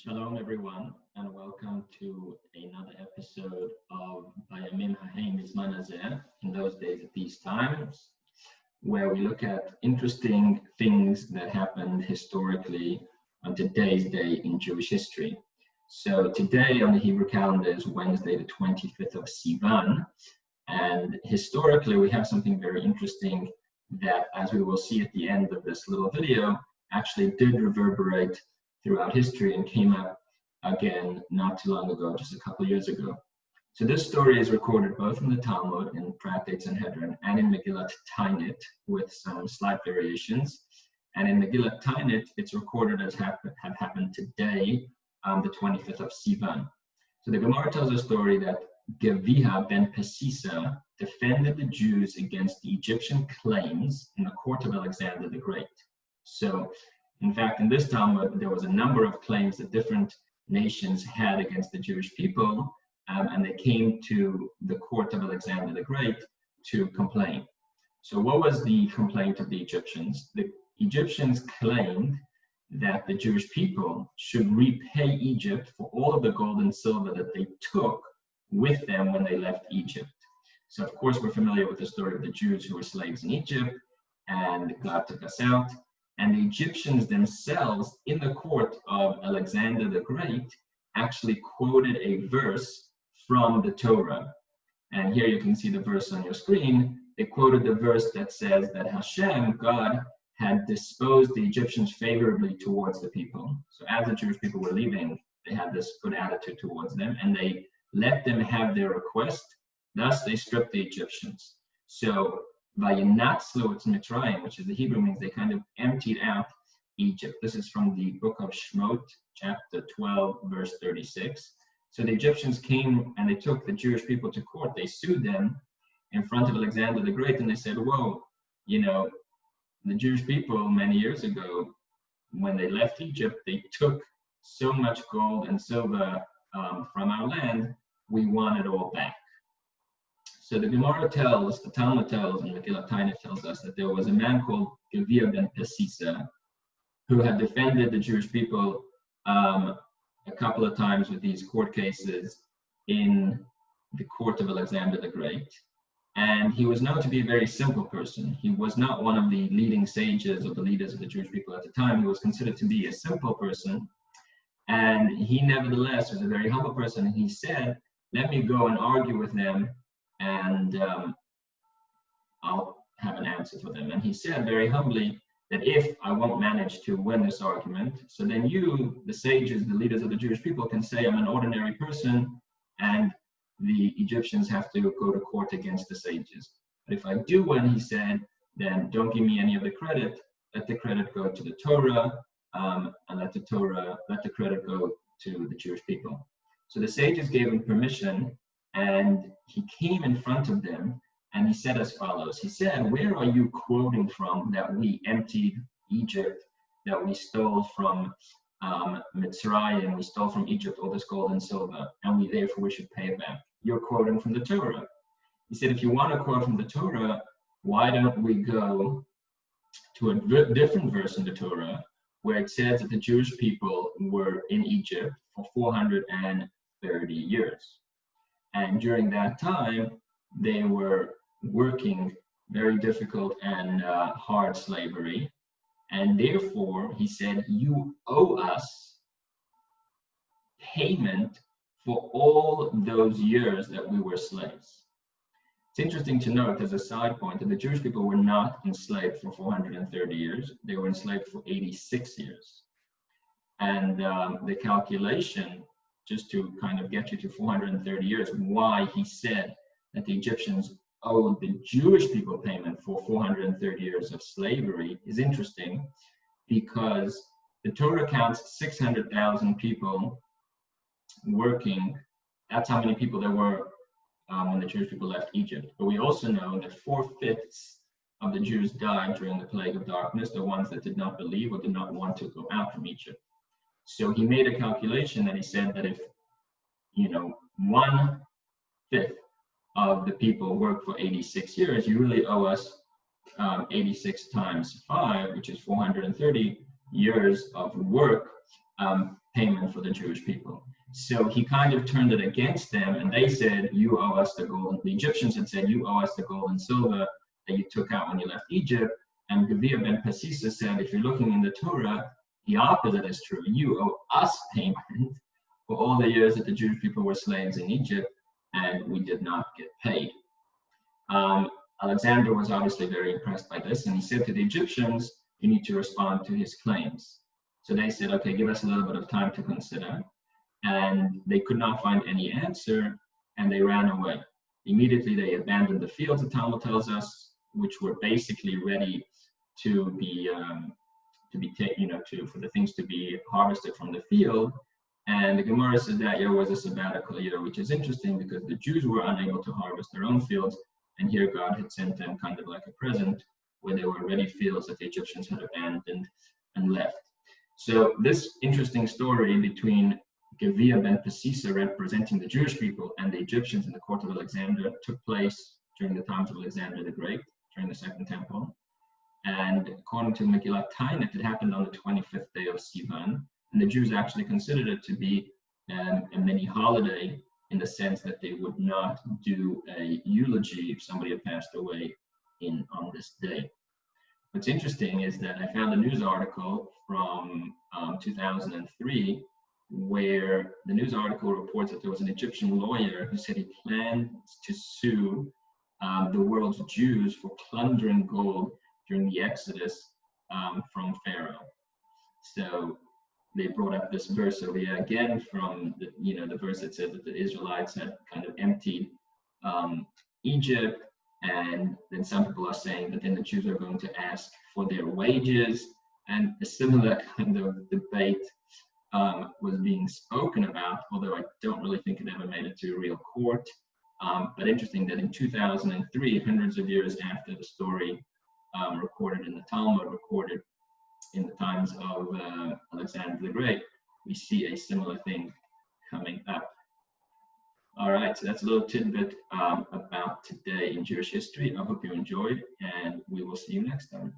Shalom, everyone, and welcome to another episode of Bayamim Ha'Heim Bizman Hazeh, in those days at these times, where we look at interesting things that happened historically on today's day in Jewish history. So today on the Hebrew calendar is Wednesday, the 25th of Sivan, and historically we have something very interesting that, as we will see at the end of this little video, actually did reverberate throughout history and came up again not too long ago, just a couple of years ago. So this story is recorded both in the Talmud, in Talmud Sanhedrin, and in Megillat Tainit, with some slight variations. And in Megillat Tainit, it's recorded as have happened today, the 25th of Sivan. So the Gemara tells a story that Geviha ben Pesisa defended the Jews against the Egyptian claims in the court of Alexander the Great. So, in fact, in this Talmud, there was a number of claims that different nations had against the Jewish people, and they came to the court of Alexander the Great to complain. So what was the complaint of the Egyptians? The Egyptians claimed that the Jewish people should repay Egypt for all of the gold and silver that they took with them when they left Egypt. So, of course, we're familiar with the story of the Jews who were slaves in Egypt, and God took us out. And the Egyptians themselves, in the court of Alexander the Great, actually quoted a verse from the Torah. And here you can see the verse on your screen. They quoted the verse that says that Hashem, God, had disposed the Egyptians favorably towards the people. So as the Jewish people were leaving, they had this good attitude towards them, and they let them have their request. Thus, they stripped the Egyptians. So, Vayinatzlu it's Mitzrayim, which is the Hebrew, means they kind of emptied out Egypt. This is from the book of Shemot, chapter 12, verse 36. So the Egyptians came and they took the Jewish people to court. They sued them in front of Alexander the Great, and they said, whoa, you know, the Jewish people many years ago, when they left Egypt, they took so much gold and silver from our land, we want it all back. So the Gemara tells, the Talmud tells, and Megillat Tainit tells us that there was a man called Geviha ben Pesisa who had defended the Jewish people a couple of times with these court cases in the court of Alexander the Great. And he was known to be a very simple person. He was not one of the leading sages or the leaders of the Jewish people at the time. He was considered to be a simple person. And he nevertheless was a very humble person. And he said, let me go and argue with them, and I'll have an answer for them. And he said very humbly that if I won't manage to win this argument, so then you, the sages, the leaders of the Jewish people, can say I'm an ordinary person, and the Egyptians have to go to court against the sages. But if I do win, he said, then don't give me any of the credit. Let the credit go to the Torah, and let the credit go to the Jewish people. So the sages gave him permission, and he came in front of them, and he said as follows. He said, where are you quoting from that we emptied Egypt, that we stole from Mitzrayim, we stole from Egypt all this gold and silver, and therefore we should pay it back? You're quoting from the Torah. He said, if you want to quote from the Torah, why don't we go to a different verse in the Torah where it says that the Jewish people were in Egypt for 430 years. And during that time, they were working very difficult and hard slavery. And therefore, he said, you owe us payment for all those years that we were slaves. It's interesting to note, as a side point, that the Jewish people were not enslaved for 430 years. They were enslaved for 86 years. And the calculation, just to kind of get you to 430 years, why he said that the Egyptians owed the Jewish people payment for 430 years of slavery is interesting, because the Torah counts 600,000 people working. That's how many people there were when the Jewish people left Egypt. But we also know that 4/5 of the Jews died during the plague of darkness, the ones that did not believe or did not want to go out from Egypt. So he made a calculation that he said that if, 1/5 of the people work for 86 years, you really owe us 86 times 5, which is 430 years of work payment for the Jewish people. So he kind of turned it against them, and they said, you owe us the gold. The Egyptians had said, you owe us the gold and silver that you took out when you left Egypt. And Gavir ben Pasisa said, if you're looking in the Torah, the opposite is true. You owe us payment for all the years that the Jewish people were slaves in Egypt, and we did not get paid. Alexander was obviously very impressed by this, and he said to the Egyptians, you need to respond to his claims. So they said, okay, give us a little bit of time to consider. And they could not find any answer, and they ran away. Immediately, they abandoned the fields, the Talmud tells us, which were basically ready to be for the things to be harvested from the field. And the Gemara says that year was a sabbatical year, which is interesting because the Jews were unable to harvest their own fields, and here God had sent them kind of like a present, where there were ready fields that the Egyptians had abandoned and left. So this interesting story between Gavir ben Pasisa representing the Jewish people and the Egyptians in the court of Alexander took place during the times of Alexander the Great, during the Second Temple. And according to Megillat Tainit, it happened on the 25th day of Sivan, and the Jews actually considered it to be a mini holiday in the sense that they would not do a eulogy if somebody had passed away on this day. What's interesting is that I found a news article from 2003 where the news article reports that there was an Egyptian lawyer who said he planned to sue the world's Jews for plundering gold during the Exodus from Pharaoh. So they brought up this verse over here again from the verse that said that the Israelites had kind of emptied Egypt, and then some people are saying that then the Jews are going to ask for their wages, and a similar kind of debate was being spoken about, although I don't really think it ever made it to a real court. But interesting that in 2003, hundreds of years after the story recorded in the Talmud, recorded in the times of Alexander the Great, we see a similar thing coming up. All right, so that's a little tidbit about today in Jewish history. I hope you enjoyed, and we will see you next time.